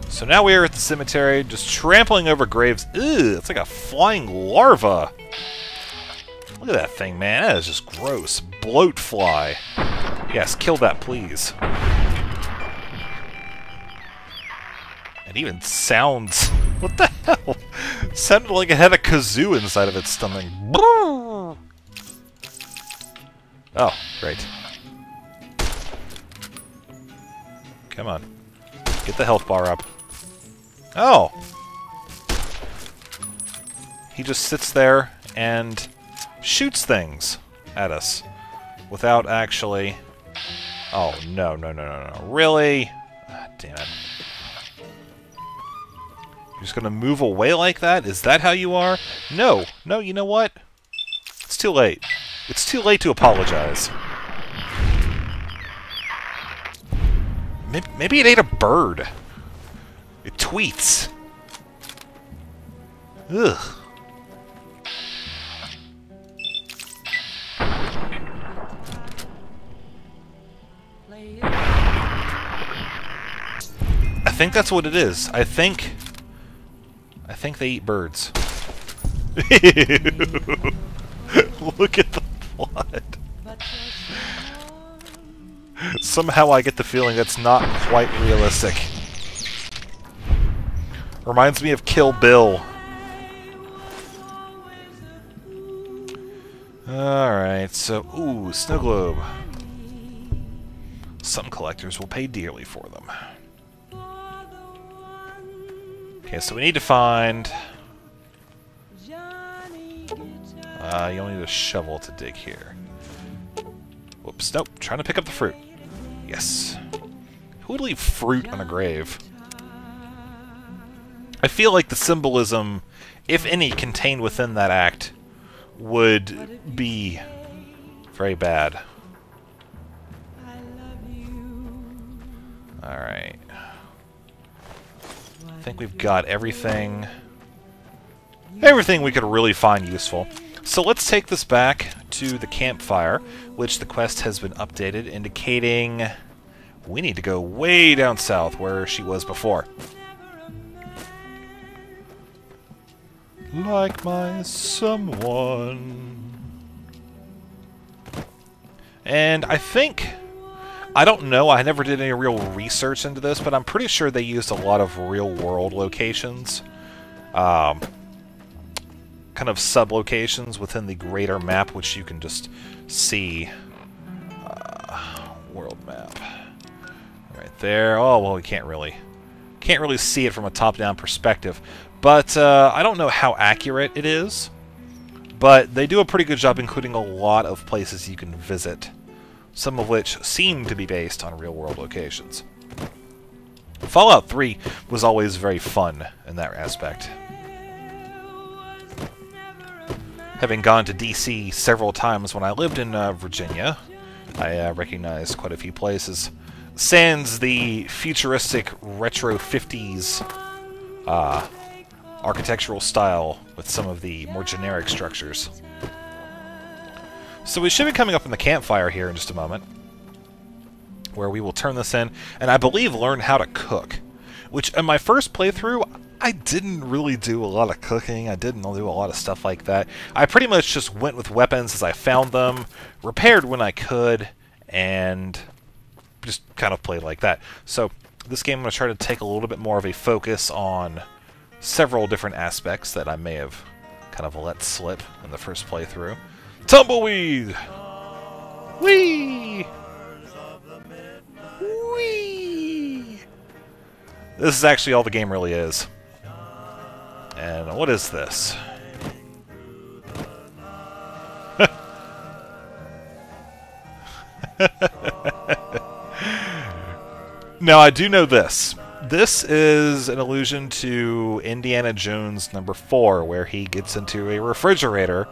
So now we are at the cemetery, just trampling over graves. Ew, it's like a flying larva. Look at that thing, man. That is just gross. Bloat fly. Yes, kill that, please. It even sounds... What the hell? Sounded like it had a kazoo inside of its stomach. Oh, great. Come on. Get the health bar up. Oh! He just sits there and shoots things at us without actually... Oh, no, no, no, no, no. Really? Ah, damn it. You're just gonna move away like that? Is that how you are? No. No, you know what? It's too late. It's too late to apologize. Maybe it ate a bird. It tweets. Ugh. I think that's what it is. I think they eat birds. Look at the blood. Somehow I get the feeling that's not quite realistic. Reminds me of Kill Bill. Alright, so... Ooh, snow globe. Some collectors will pay dearly for them. Okay, so we need to find... you only need a shovel to dig here. Whoops, nope, trying to pick up the fruit. Yes. Who would leave fruit on a grave? I feel like the symbolism, if any, contained within that act would be very bad. Alright. I think we've got everything we could really find useful. So let's take this back to the campfire, which the quest has been updated, indicating we need to go way down south where she was before. Like my someone. And I think... I don't know, I never did any real research into this, but I'm pretty sure they used a lot of real-world locations. Kind of sub-locations within the greater map, which you can just see. World map. Right there. Oh, well, we can't really see it from a top-down perspective. But I don't know how accurate it is. But they do a pretty good job including a lot of places you can visit. Some of which seem to be based on real-world locations. Fallout 3 was always very fun in that aspect. Having gone to DC several times when I lived in Virginia, I recognized quite a few places. Sans the futuristic retro 50s architectural style with some of the more generic structures. So we should be coming up in the campfire here in just a moment, where we will turn this in, and I believe learn how to cook. Which, in my first playthrough, I didn't really do a lot of cooking. I didn't do a lot of stuff like that. I pretty much just went with weapons as I found them, repaired when I could, and just kind of played like that. So this game I'm going to try to take a little bit more of a focus on several different aspects that I may have kind of let slip in the first playthrough. Tumbleweed! Whee! Whee! This is actually all the game really is. And what is this? Now, I do know this. This is an allusion to Indiana Jones #4, where he gets into a refrigerator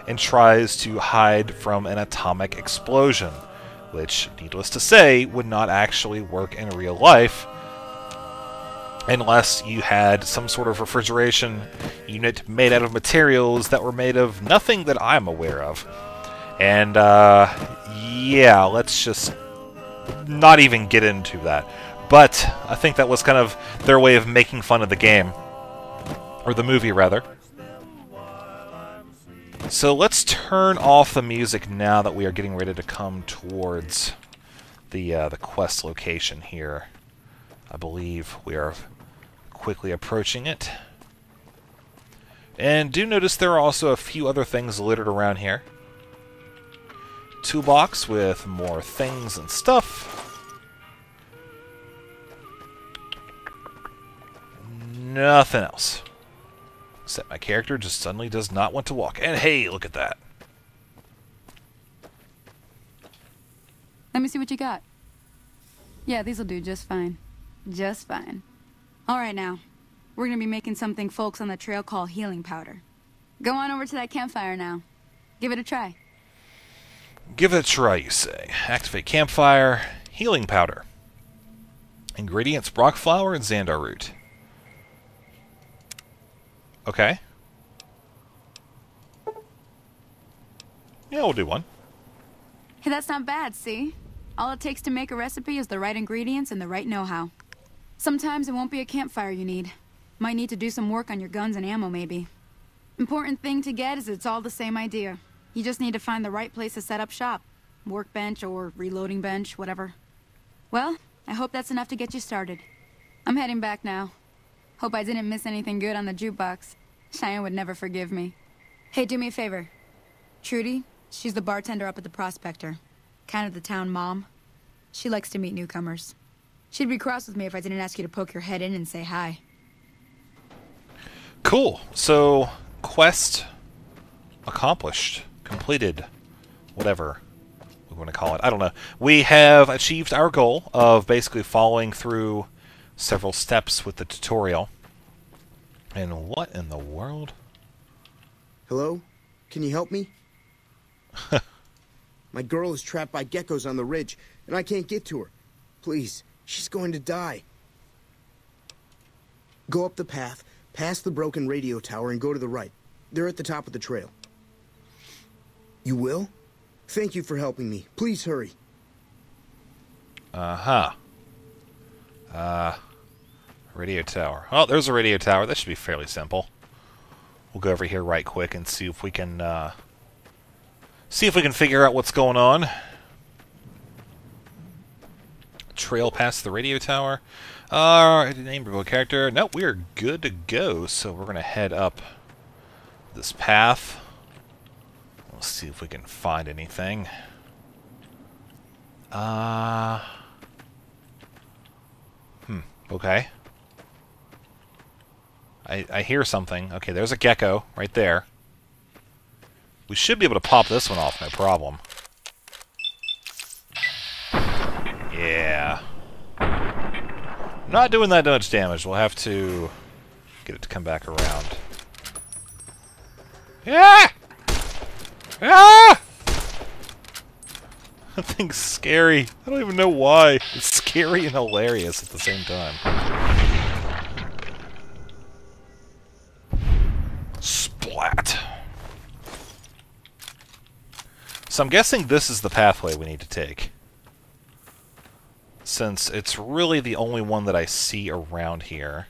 and tries to hide from an atomic explosion, which, needless to say, would not actually work in real life unless you had some sort of refrigeration unit made out of materials that were made of nothing that I'm aware of. And, yeah, let's just not even get into that. But I think that was kind of their way of making fun of the game. Or the movie, rather. So let's turn off the music now that we are getting ready to come towards the quest location here. I believe we are quickly approaching it. And do notice there are also a few other things littered around here. Toolbox with more things and stuff. Nothing else. Except my character just suddenly does not want to walk. And hey, look at that. Let me see what you got. Yeah, these'll do just fine. Just fine. Alright now. We're gonna be making something folks on the trail call healing powder. Go on over to that campfire now. Give it a try. Give it a try, you say. Activate campfire, healing powder. Ingredients, rock flour and xandar root. Okay. Yeah, we'll do one. Hey, that's not bad, see? All it takes to make a recipe is the right ingredients and the right know-how. Sometimes it won't be a campfire you need. Might need to do some work on your guns and ammo, maybe. Important thing to get is it's all the same idea. You just need to find the right place to set up shop. Workbench or reloading bench, whatever. Well, I hope that's enough to get you started. I'm heading back now. Hope I didn't miss anything good on the jukebox. Cheyenne would never forgive me. Hey, do me a favor. Trudy, she's the bartender up at the Prospector. Kind of the town mom. She likes to meet newcomers. She'd be cross with me if I didn't ask you to poke your head in and say hi. Cool. So, quest accomplished. Completed. Whatever we want to call it. I don't know. We have achieved our goal of basically following through several steps with the tutorial. And what in the world? Hello? Can you help me? My girl is trapped by geckos on the ridge, and I can't get to her. Please, she's going to die. Go up the path, past the broken radio tower, and go to the right. They're at the top of the trail. You will? Thank you for helping me. Please hurry. Radio tower. Oh, there's a radio tower. That should be fairly simple. We'll go over here right quick and see if we can figure out what's going on. Trail past the radio tower. Name of a character. Nope, we are good to go. So we're gonna head up this path. We'll see if we can find anything. Okay. I hear something. Okay, there's a gecko right there. We should be able to pop this one off, no problem. Yeah. Not doing that much damage. We'll have to get it to come back around. Yeah! Ah! That thing's scary. I don't even know why. It's scary and hilarious at the same time. Splat. So I'm guessing this is the pathway we need to take, since it's really the only one that I see around here.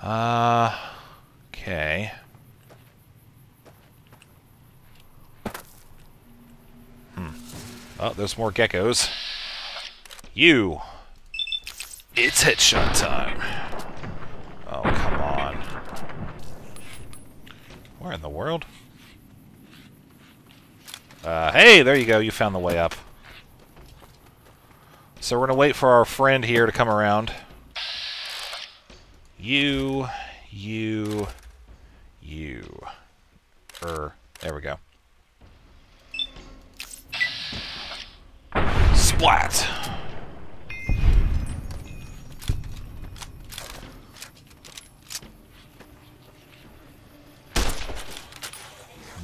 Okay. Oh, there's more geckos. You! It's headshot time. Oh, come on. Where in the world? Hey, there you go. You found the way up. So we're gonna wait for our friend here to come around. You. There we go. Splat!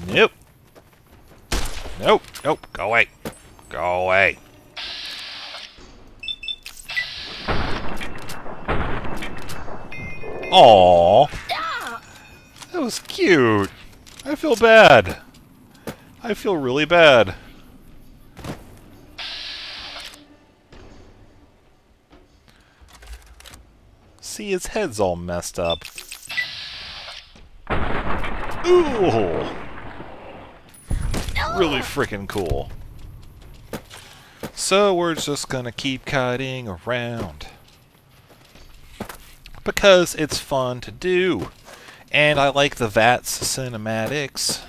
Nope. Nope. Nope. Go away. Go away. Aww. That was cute. I feel bad. I feel really bad. See, his head's all messed up. Ooh! Really freaking cool. So we're just gonna keep kiting around. Because it's fun to do. And I like the VATS cinematics.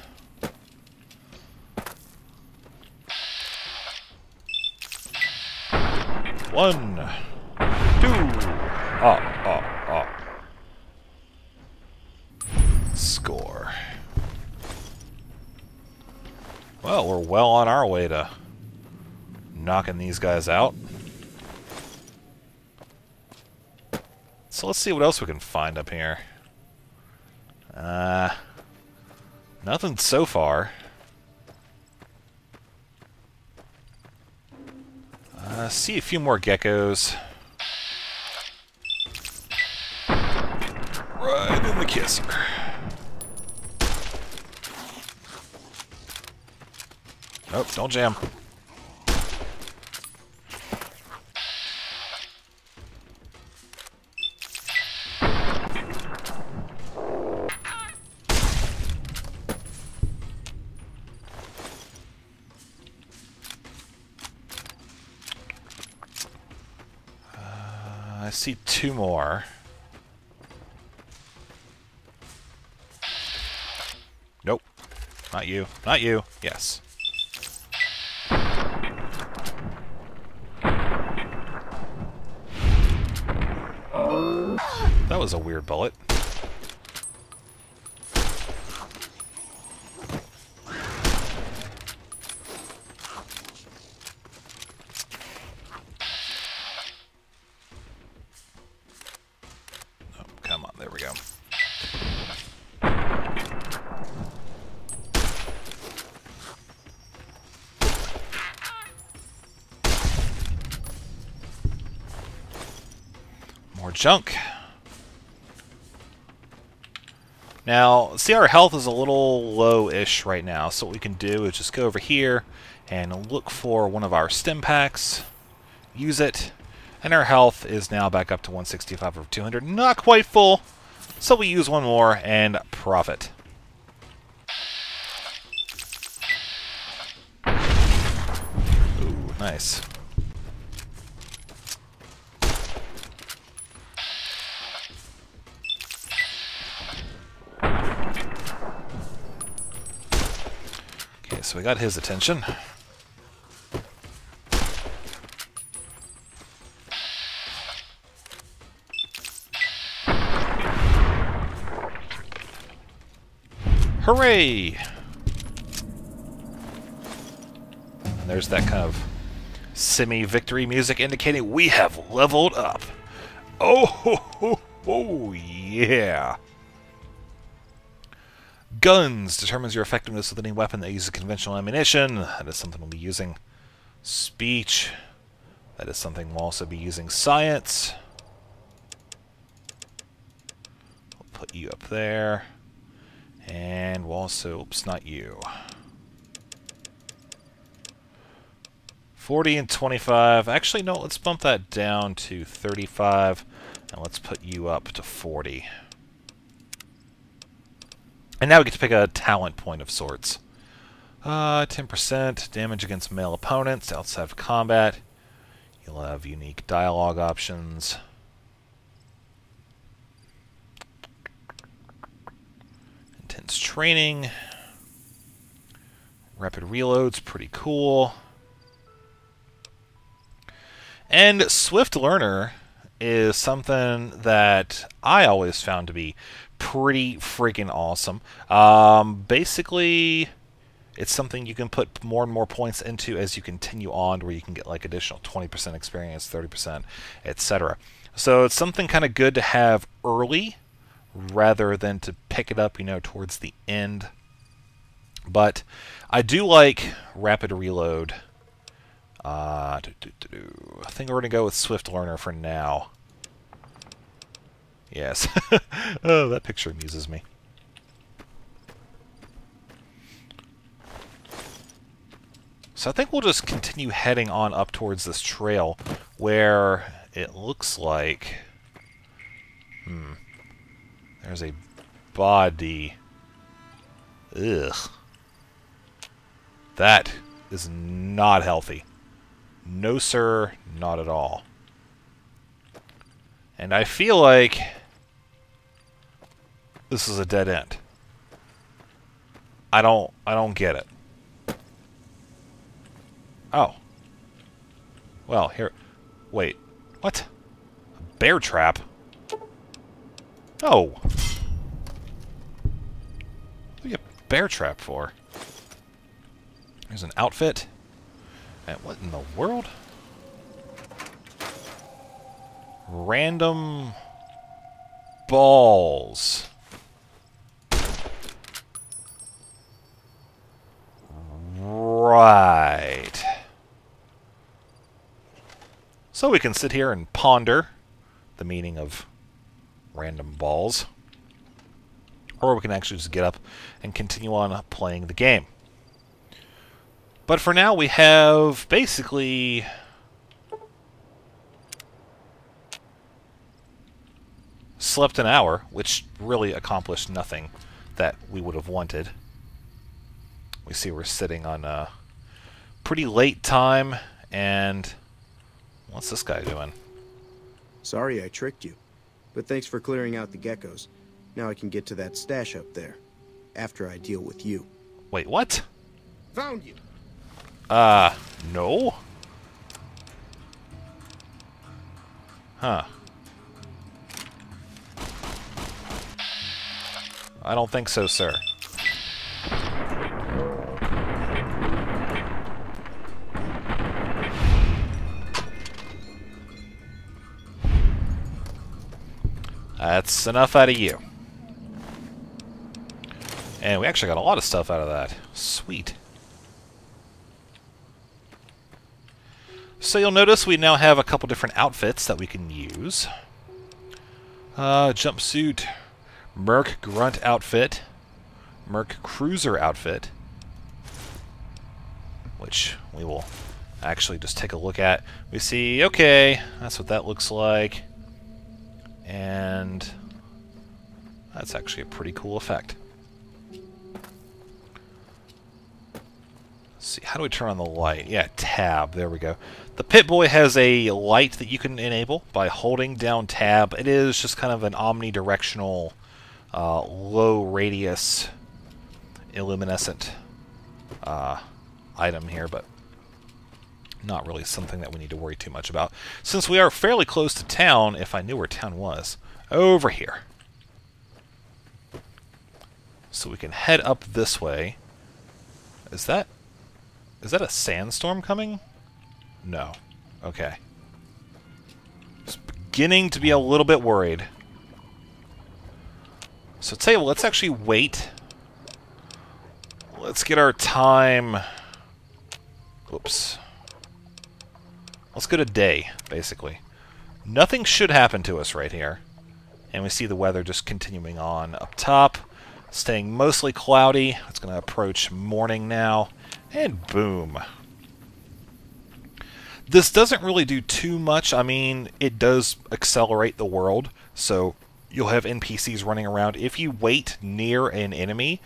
One, two, score. Well, we're well on our way to knocking these guys out. So let's see what else we can find up here. Nothing so far. See a few more geckos. Right in the kisser. Nope, don't jam. I see two more. Nope. Not you. Not you. Yes. That was a weird bullet. Oh, come on. There we go. More junk. Now, see, our health is a little low-ish right now, so what we can do is just go over here and look for one of our stim packs, use it, and our health is now back up to 165 over 200. Not quite full, so we use one more and profit. Ooh, nice. So we got his attention. Hooray! And there's that kind of semi-victory music indicating we have leveled up. Oh, ho, ho, ho, yeah! Guns determines your effectiveness with any weapon that uses conventional ammunition. That is something we'll be using. Speech. That is something we'll also be using. Science. We'll put you up there. And we'll also... Oops, not you. 40 and 25. Actually, no, let's bump that down to 35. And let's put you up to 40. And now we get to pick a talent point of sorts. 10% damage against male opponents outside of combat. You'll have unique dialogue options. Intense training. Rapid reload's pretty cool. And Swift Learner is something that I always found to be pretty freaking awesome. Basically, it's something you can put more and more points into as you continue on, where you can get like additional 20% experience, 30%, etc. So it's something kind of good to have early rather than to pick it up, you know, towards the end. But I do like rapid reload. I think we're going to go with Swift Learner for now. Yes. Oh, that picture amuses me. So I think we'll just continue heading on up towards this trail where it looks like There's a body. Ugh. That is not healthy. No, sir, not at all. And I feel like this is a dead end. I don't get it. Oh. Well, here. Wait. What? A bear trap? Oh. What do you get a bear trap for? There's an outfit. And what in the world? Random balls. Right. So we can sit here and ponder the meaning of random balls. Or we can actually just get up and continue on playing the game. But for now, we have basically slept an hour, which really accomplished nothing that we would have wanted. We see we're sitting on a pretty late time, and what's this guy doing? Sorry I tricked you, but thanks for clearing out the geckos. Now I can get to that stash up there, after I deal with you. Wait, what? Found you! No? Huh. I don't think so, sir. That's enough out of you. And we actually got a lot of stuff out of that. Sweet. So you'll notice we now have a couple different outfits that we can use. Jumpsuit, Merc Grunt outfit, Merc Cruiser outfit, which we will actually just take a look at. We see, okay, that's what that looks like. And that's actually a pretty cool effect. Let's see, how do we turn on the light? Yeah, tab, there we go. The Pip-Boy has a light that you can enable by holding down tab. It is just kind of an omnidirectional, low radius, illuminescent item here, but not really something that we need to worry too much about. Since we are fairly close to town, if I knew where town was, over here. So we can head up this way. Is that a sandstorm coming? No. Okay. Just beginning to be a little bit worried. So tell you what, let's actually wait. Let's get our time. Oops. Let's go to day, basically. Nothing should happen to us right here. And we see the weather just continuing on up top, staying mostly cloudy. It's going to approach morning now, and boom. This doesn't really do too much. I mean, it does accelerate the world, so you'll have NPCs running around. If you wait near an enemy,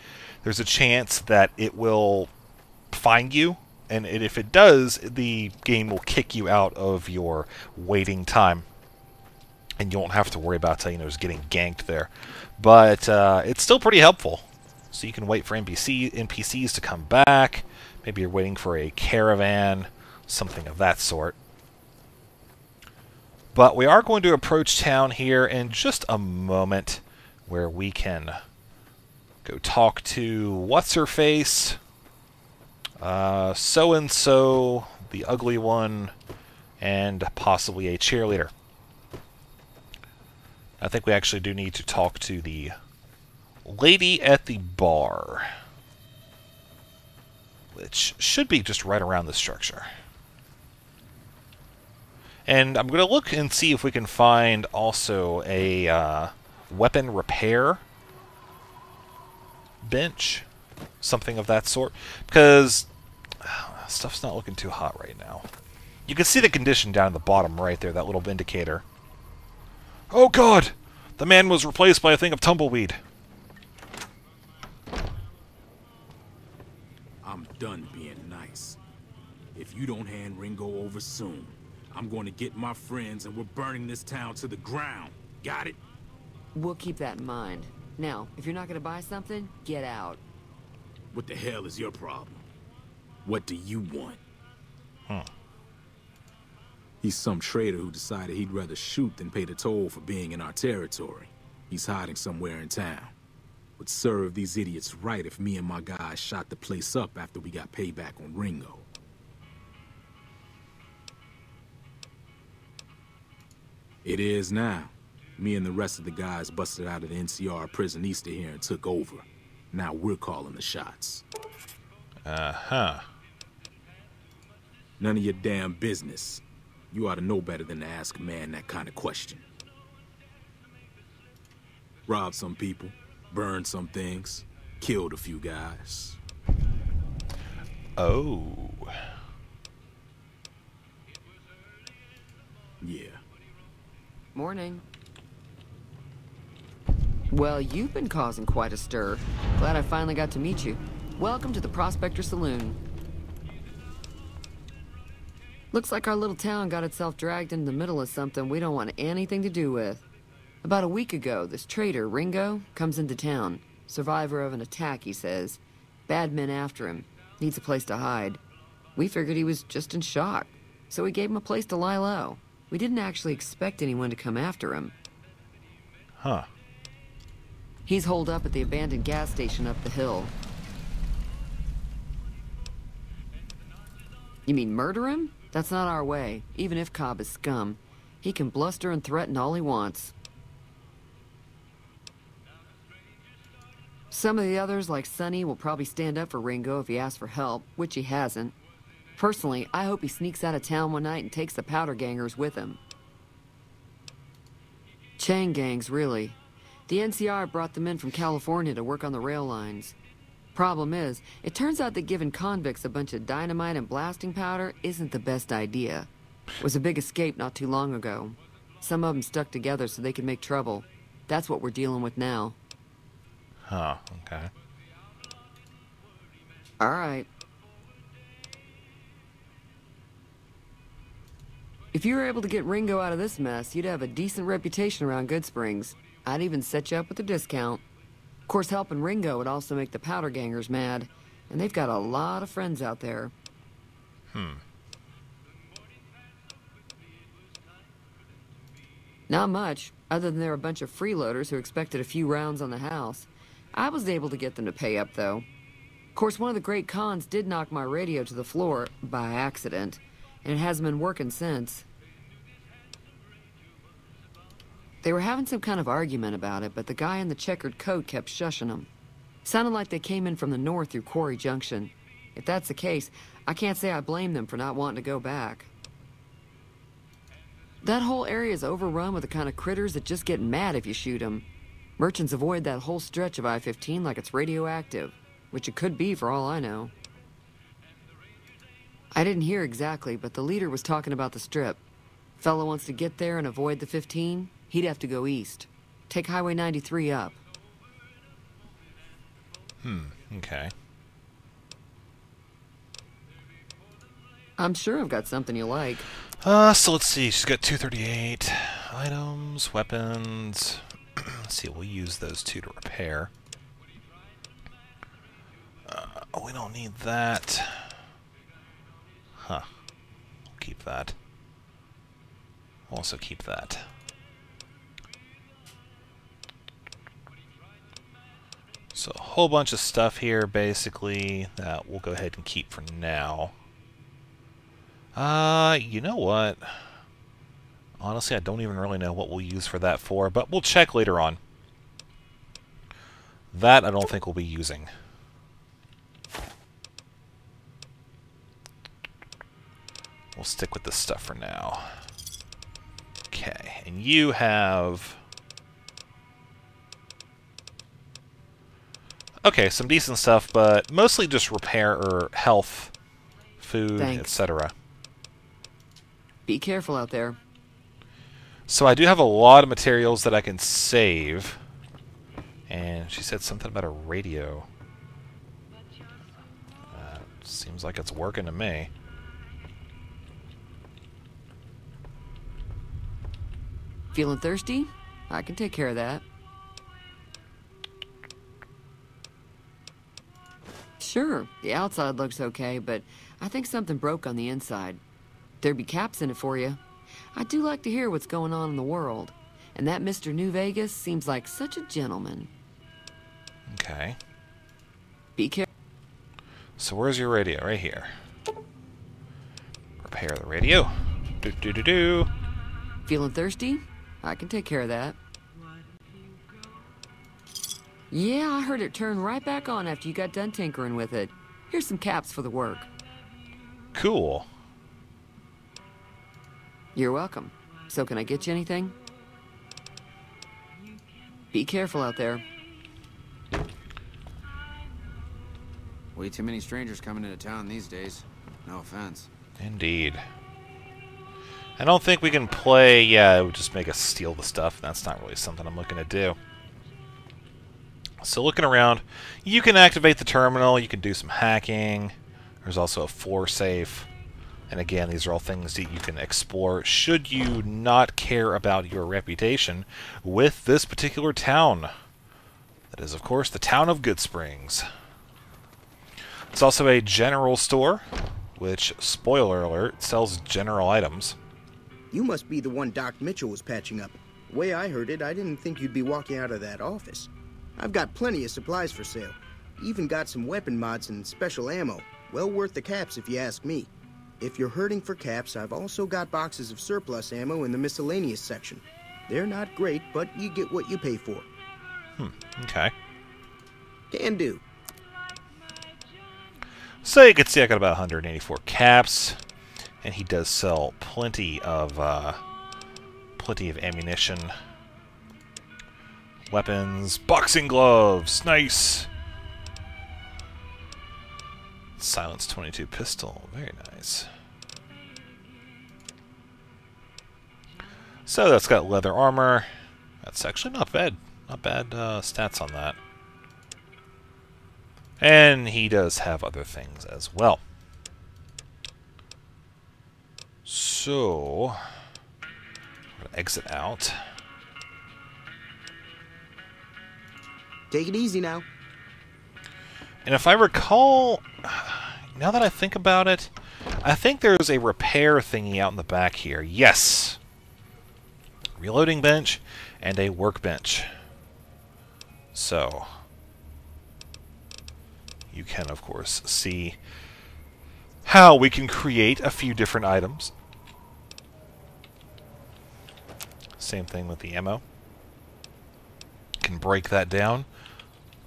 there's a chance that it will find you. And if it does, the game will kick you out of your waiting time. And you won't have to worry about, just getting ganked there. But it's still pretty helpful. So you can wait for NPCs to come back. Maybe you're waiting for a caravan, something of that sort. But we are going to approach town here in just a moment, where we can go talk to What's-Her-Face, so-and-so, the ugly one, and possibly a cheerleader. I think we actually do need to talk to the lady at the bar, which should be just right around the structure. And I'm going to look and see if we can find also a weapon repair bench, something of that sort, because stuff's not looking too hot right now. You can see the condition down at the bottom right there, that little indicator. Oh god! The man was replaced by a thing of tumbleweed. I'm done being nice. If you don't hand Ringo over soon, I'm going to get my friends and we're burning this town to the ground. Got it? We'll keep that in mind. Now, if you're not gonna buy something, get out. What the hell is your problem? What do you want? He's some traitor who decided he'd rather shoot than pay the toll for being in our territory. He's hiding somewhere in town. Would serve these idiots right if me and my guys shot the place up after we got payback on Ringo. It is now. Me and the rest of the guys busted out of the NCR prison east of here and took over. Now we're calling the shots. Uh-huh. None of your damn business. You ought to know better than to ask a man that kind of question. Robbed some people, burned some things, killed a few guys. Oh. Yeah. Morning. Well, you've been causing quite a stir. Glad I finally got to meet you. Welcome to the Prospector Saloon. Looks like our little town got itself dragged into the middle of something we don't want anything to do with. About a week ago, this traitor, Ringo, comes into town. Survivor of an attack, he says. Bad men after him. Needs a place to hide. We figured he was just in shock, so we gave him a place to lie low. We didn't actually expect anyone to come after him. Huh. He's holed up at the abandoned gas station up the hill. You mean murder him? That's not our way, even if Cobb is scum. He can bluster and threaten all he wants. Some of the others, like Sonny, will probably stand up for Ringo if he asks for help, which he hasn't. Personally, I hope he sneaks out of town one night and takes the powder gangers with him. Chain gangs, really. The NCR brought them in from California to work on the rail lines. Problem is, it turns out that giving convicts a bunch of dynamite and blasting powder isn't the best idea. It was a big escape not too long ago. Some of them stuck together so they could make trouble. That's what we're dealing with now. Huh, okay. All right. If you were able to get Ringo out of this mess, you'd have a decent reputation around Good Springs. I'd even set you up with a discount. Of course, helping Ringo would also make the powder gangers mad, and they've got a lot of friends out there. Not much, other than they're a bunch of freeloaders who expected a few rounds on the house. I was able to get them to pay up, though. Of course, one of the great cons did knock my radio to the floor, by accident, and it hasn't been working since. They were having some kind of argument about it, but the guy in the checkered coat kept shushing them. Sounded like they came in from the north through Quarry Junction. If that's the case, I can't say I blame them for not wanting to go back. That whole area is overrun with the kind of critters that just get mad if you shoot them. Merchants avoid that whole stretch of I-15 like it's radioactive, which it could be for all I know. I didn't hear exactly, but the leader was talking about the strip. Fellow wants to get there and avoid the 15, he'd have to go east. Take Highway 93 up. Okay. I'm sure I've got something you like. So let's see. She's got 238 items, weapons. Let's see. We'll use those two to repair. We don't need that. Huh. We'll keep that. We'll also keep that. So a whole bunch of stuff here, basically, that we'll go ahead and keep for now. You know what? Honestly, I don't even really know what we'll use for that for, but we'll check later on. That I don't think we'll be using. We'll stick with this stuff for now. Okay, and you have... Okay, some decent stuff, but mostly just repair or health, food, Thanks. etc. Be careful out there. So I do have a lot of materials that I can save. And she said something about a radio. Seems like it's working to me. Feeling thirsty? I can take care of that. Sure, the outside looks okay, but I think something broke on the inside. There'd be caps in it for you. I do like to hear what's going on in the world. And that Mr. New Vegas seems like such a gentleman. Okay. Be careful. So where's your radio? Right here. Repair the radio. Do. Feeling thirsty? I can take care of that. Yeah, I heard it turn right back on after you got done tinkering with it. Here's some caps for the work. Cool. You're welcome. So can I get you anything? Be careful out there. Way too many strangers coming into town these days. No offense. Indeed. I don't think we can play... Yeah, it would just make us steal the stuff. That's not really something I'm looking to do. So looking around, you can activate the terminal. You can do some hacking. There's also a floor safe. And again, these are all things that you can explore should you not care about your reputation with this particular town. That is, of course, the town of Goodsprings. It's also a general store, which, spoiler alert, sells general items. You must be the one Doc Mitchell was patching up. The way I heard it, I didn't think you'd be walking out of that office. I've got plenty of supplies for sale. Even got some weapon mods and special ammo. Well worth the caps if you ask me. If you're hurting for caps, I've also got boxes of surplus ammo in the miscellaneous section. They're not great, but you get what you pay for. Okay. Can do. So you can see I got about 184 caps, and he does sell plenty of ammunition, weapons, boxing gloves, nice. Silence 22 pistol, very nice. So that's got leather armor. That's actually not bad. Not bad stats on that. And he does have other things as well. So, I'm gonna exit out. Take it easy now. And if I recall, now that I think about it, I think there's a repair thingy out in the back here. Yes! Reloading bench and a workbench. So, you can, of course, see how we can create a few different items. Same thing with the ammo. Can break that down.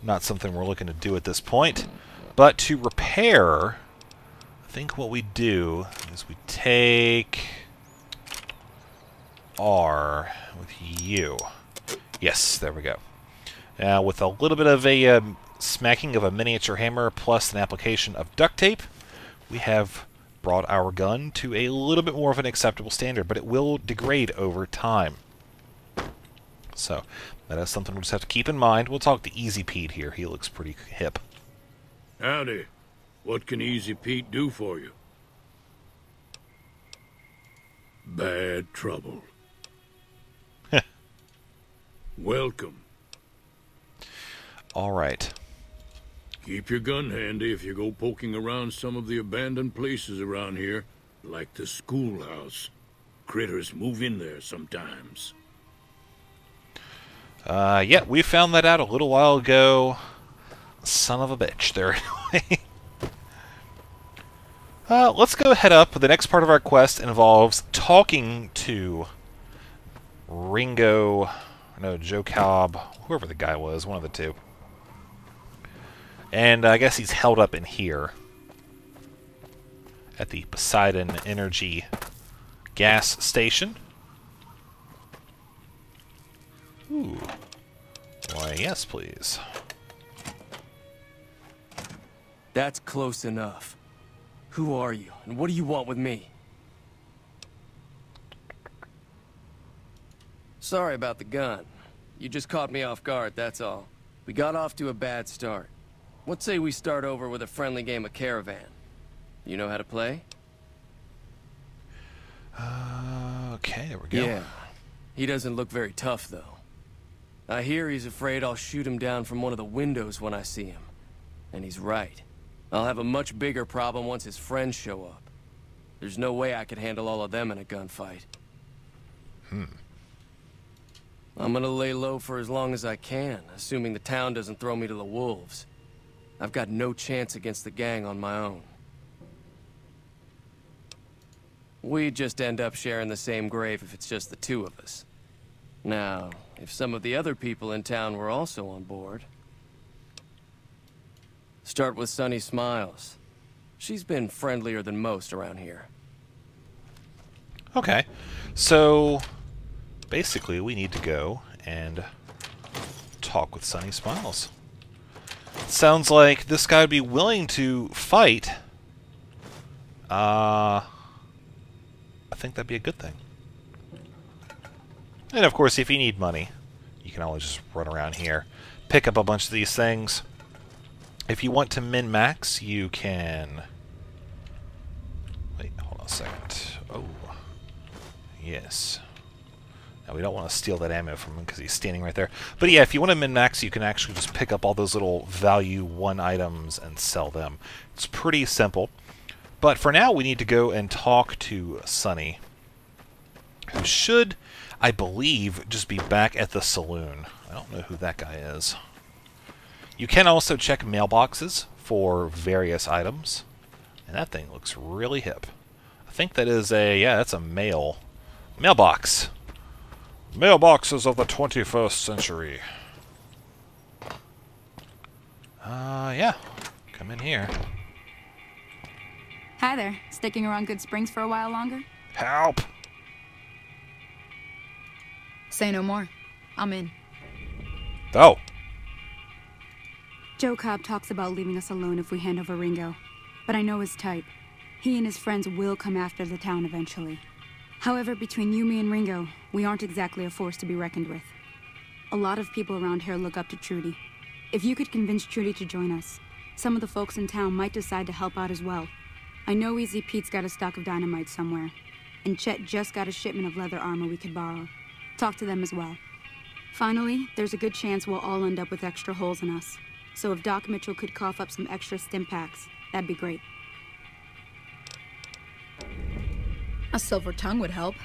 Not something we're looking to do at this point. But to repair, I think what we do is we take R with U. Yes, there we go. Now, with a little bit of a smacking of a miniature hammer plus an application of duct tape, we have brought our gun to a little bit more of an acceptable standard, but it will degrade over time. So, that is something we'll just have to keep in mind. We'll talk to Easy Pete here. He looks pretty hip. Howdy. What can Easy Pete do for you? Bad trouble. Welcome. All right. Keep your gun handy if you go poking around some of the abandoned places around here, like the schoolhouse. Critters move in there sometimes. Yeah, we found that out a little while ago. Son of a bitch there anyway. Let's go head up. The next part of our quest involves talking to Ringo, no, Joe Cobb, whoever the guy was, one of the two. And I guess he's held up in here at the Poseidon Energy gas station. Ooh. Why, yes, please. That's close enough. Who are you, and what do you want with me? Sorry about the gun. You just caught me off guard, that's all. We got off to a bad start. What say we start over with a friendly game of Caravan? You know how to play? Okay, there we go. Yeah. He doesn't look very tough, though. I hear he's afraid I'll shoot him down from one of the windows when I see him. And he's right. I'll have a much bigger problem once his friends show up. There's no way I could handle all of them in a gunfight. I'm gonna lay low for as long as I can, assuming the town doesn't throw me to the wolves. I've got no chance against the gang on my own. We just end up sharing the same grave if it's just the two of us. Now, if some of the other people in town were also on board... Start with Sunny Smiles. She's been friendlier than most around here. Okay, so basically we need to go and talk with Sunny Smiles. Sounds like this guy would be willing to fight. I think that'd be a good thing. And of course, if you need money, you can always just run around here, pick up a bunch of these things. If you want to min-max, you can... Wait, hold on a second. Oh. Yes. Now, we don't want to steal that ammo from him because he's standing right there. But yeah, if you want to min-max, you can actually just pick up all those little value 1 items and sell them. It's pretty simple. But for now, we need to go and talk to Sunny, who should, I believe, just be back at the saloon. I don't know who that guy is. You can also check mailboxes for various items. And that thing looks really hip. I think that is a, yeah, that's a mailbox. Mailboxes of the 21st century. Yeah. Come in here. Hi there. Sticking around Good Springs for a while longer? Help! Say no more. I'm in. Oh. Joe Cobb talks about leaving us alone if we hand over Ringo. But I know his type. He and his friends will come after the town eventually. However, between you, me, and Ringo, we aren't exactly a force to be reckoned with. A lot of people around here look up to Trudy. If you could convince Trudy to join us, some of the folks in town might decide to help out as well. I know Easy Pete's got a stock of dynamite somewhere, and Chet just got a shipment of leather armor we could borrow. Talk to them as well. Finally, there's a good chance we'll all end up with extra holes in us. So if Doc Mitchell could cough up some extra stim packs, that'd be great. A silver tongue would help.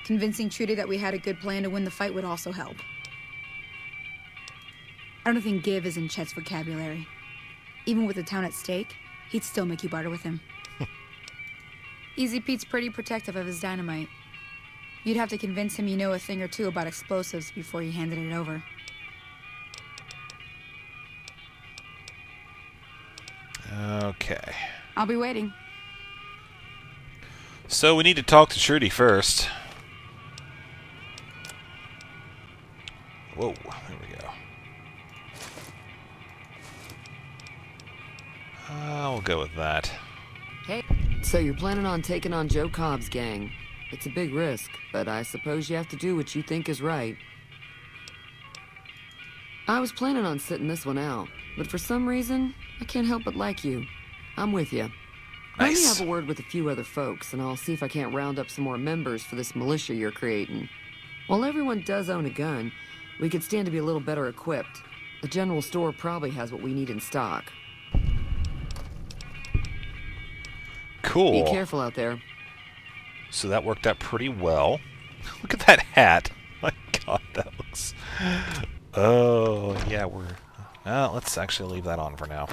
Convincing Trudy that we had a good plan to win the fight would also help. I don't think give is in Chet's vocabulary. Even with the town at stake, he'd still make you barter with him. Easy Pete's pretty protective of his dynamite. You'd have to convince him you know a thing or two about explosives before you handed it over. Okay. I'll be waiting. So we need to talk to Trudy first. Whoa, there we go. I'll go with that. Hey, so you're planning on taking on Joe Cobb's gang. It's a big risk, but I suppose you have to do what you think is right. I was planning on sitting this one out, but for some reason, I can't help but like you. I'm with you. Let me Nice. have a word with a few other folks, and I'll see if I can't round up some more members for this militia you're creating. While everyone does own a gun, we could stand to be a little better equipped. The general store probably has what we need in stock. Cool. Be careful out there. So that worked out pretty well. Look at that hat. My god, that looks... Oh, yeah, we're... Well, let's actually leave that on for now.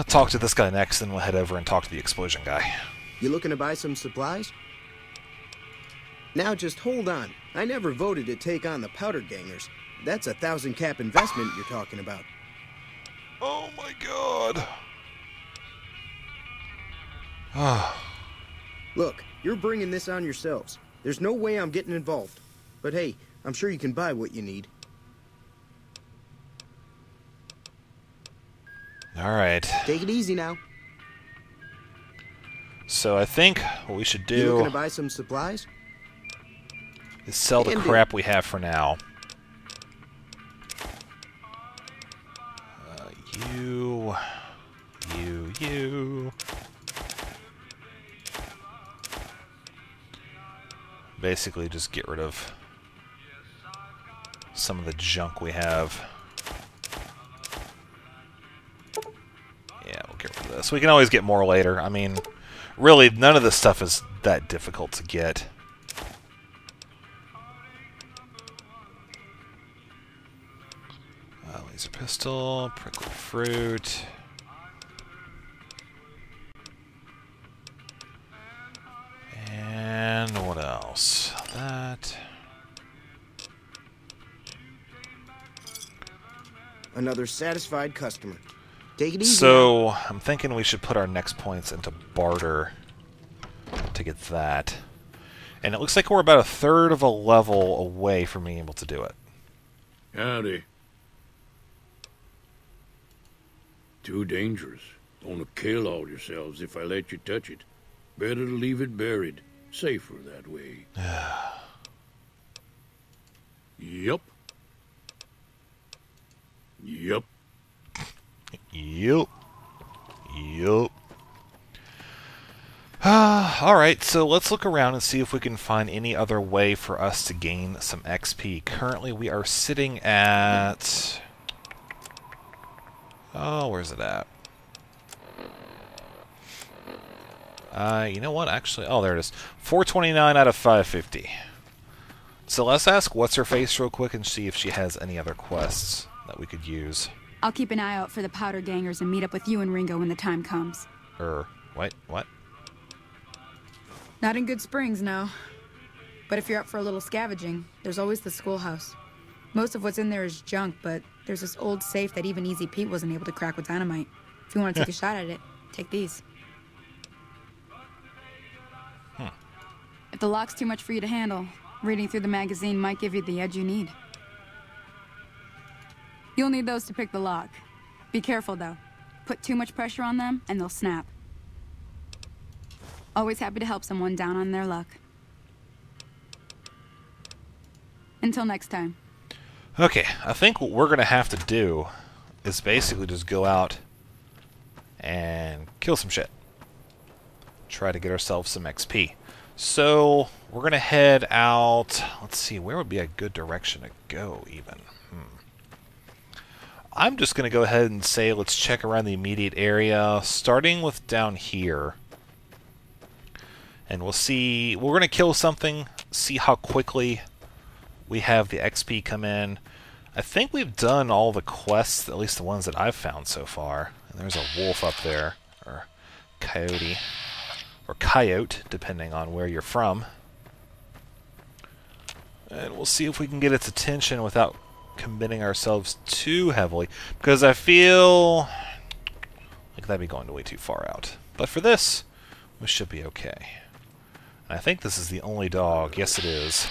Talk to this guy next, then we'll head over and talk to the explosion guy. You looking to buy some supplies? Now just hold on. I never voted to take on the powder gangers. That's a 1,000 cap investment you're talking about. Oh my god. Ah. Look, you're bringing this on yourselves. There's no way I'm getting involved. But hey, I'm sure you can buy what you need. Alright. Take it easy now. So I think what we should You looking to do buy some supplies? is sell the Can do. crap we have for now. You. Basically, just get rid of some of the junk we have. Yeah, we'll get rid of this. We can always get more later. I mean, really, none of this stuff is that difficult to get. Laser pistol, prickly fruit. And what else? That. Another satisfied customer. Take it easy. So, I'm thinking we should put our next points into barter to get that. And it looks like we're about a third of a level away from being able to do it. Howdy. Too dangerous. Gonna kill all yourselves if I let you touch it. Better to leave it buried. Safer that way. Yup. Yup. Yup. Yup. Alright, so let's look around and see if we can find any other way for us to gain some XP. Currently, we are sitting at... Oh, where's it at? You know what, actually... Oh, there it is. 429 out of 550. So let's ask What's-Her-Face real quick and see if she has any other quests that we could use. I'll keep an eye out for the powder gangers and meet up with you and Ringo when the time comes. Wait, what? Not in Good Springs, no. But if you're up for a little scavenging, there's always the schoolhouse. Most of what's in there is junk, but there's this old safe that even Easy Pete wasn't able to crack with dynamite. If you want to take a shot at it, take these. If the lock's too much for you to handle, reading through the magazine might give you the edge you need. You'll need those to pick the lock. Be careful, though. Put too much pressure on them, and they'll snap. Always happy to help someone down on their luck. Until next time. Okay, I think what we're going to have to do is basically just go out and kill some shit. Try to get ourselves some XP. So, we're going to head out... Let's see, where would be a good direction to go, even? I'm just going to go ahead and say let's check around the immediate area, starting with down here. And we'll see... We're going to kill something, see how quickly we have the XP come in. I think we've done all the quests, at least the ones that I've found so far. And there's a wolf up there, or coyote, or coyote, depending on where you're from. And we'll see if we can get its attention without committing ourselves too heavily, because I feel like that'd be going way too far out. But for this, we should be okay. And I think this is the only dog. Yes, it is.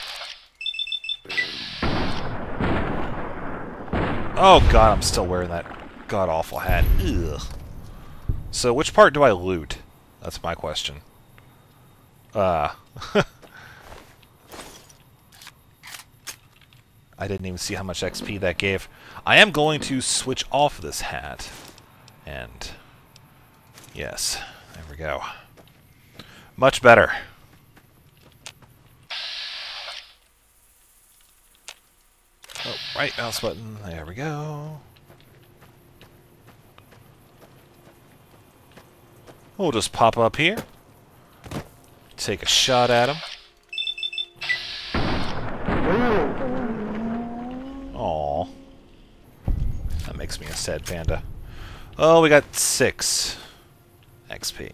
Oh god, I'm still wearing that god-awful hat. Ugh. So which part do I loot? That's my question. I didn't even see how much XP that gave. I am going to switch off this hat. And... yes, there we go. Much better. Oh, right mouse button. There we go. We'll just pop up here. Take a shot at him. Aww. That makes me a sad panda. Oh, we got 6 XP.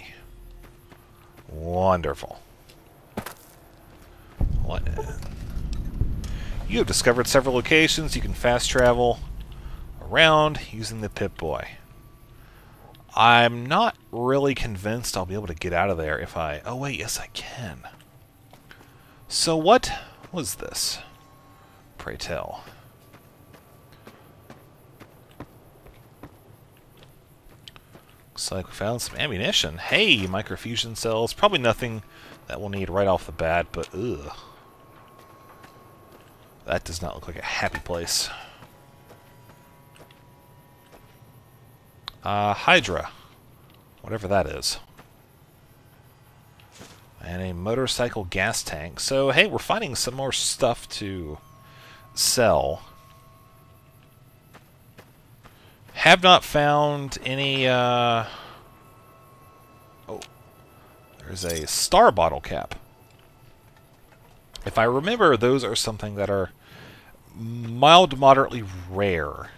Wonderful. What? You have discovered several locations you can fast travel around using the Pip-Boy. I'm not really convinced I'll be able to get out of there if I... Oh wait, yes I can. So what was this? Pray tell. Looks like we found some ammunition. Hey, microfusion cells. Probably nothing that we'll need right off the bat, but ugh. That does not look like a happy place. Hydra. Whatever that is. And a motorcycle gas tank. So, hey, we're finding some more stuff to sell. Have not found any, Oh. There's a star bottle cap. If I remember, those are something that are mild to moderately rare.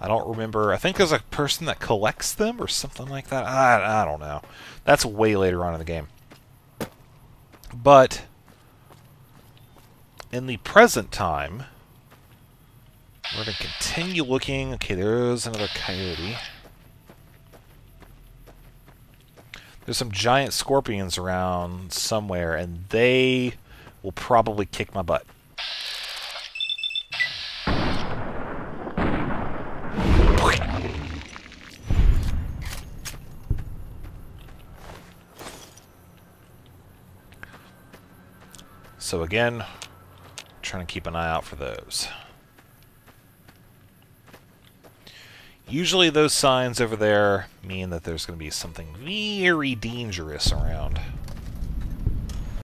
I don't remember. I think there's a person that collects them or something like that. I don't know. That's way later on in the game. But in the present time, we're going to continue looking. Okay, there's another coyote. There's some giant scorpions around somewhere, and they will probably kick my butt. So again, trying to keep an eye out for those. Usually those signs over there mean that there's going to be something very dangerous around.